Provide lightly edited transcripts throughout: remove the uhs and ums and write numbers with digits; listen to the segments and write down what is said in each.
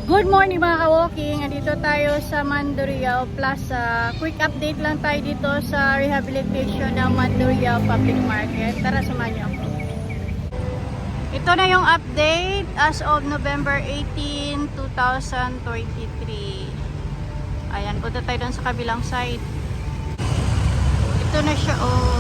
Good morning mga ka-walking. Andito tayo sa Mandurriao Plaza. Quick update lang tayo dito sa rehabilitation ng Mandurriao Public Market. Tara, samahan niyo ako. Ito na yung update as of November 18, 2023. Ayan, punta tayo doon sa kabilang side. Ito na siya, oh.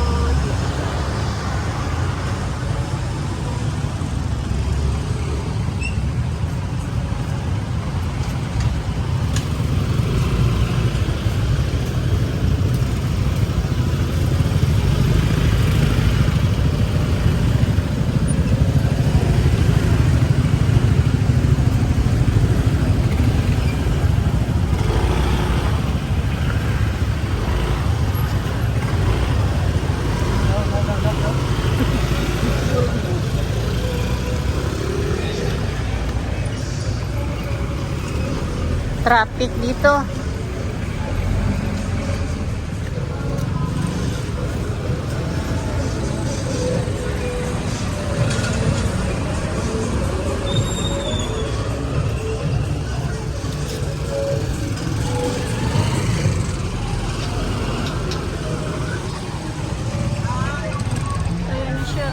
Traffic dito. Ayan siya.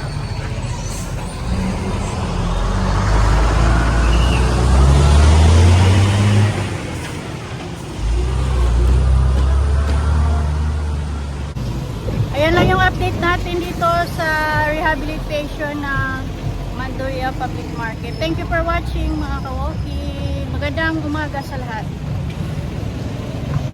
Ayan lang yung update natin dito sa rehabilitation ng Mandurriao Public Market. Thank you for watching mga ka-walking. Magandang umaga sa lahat.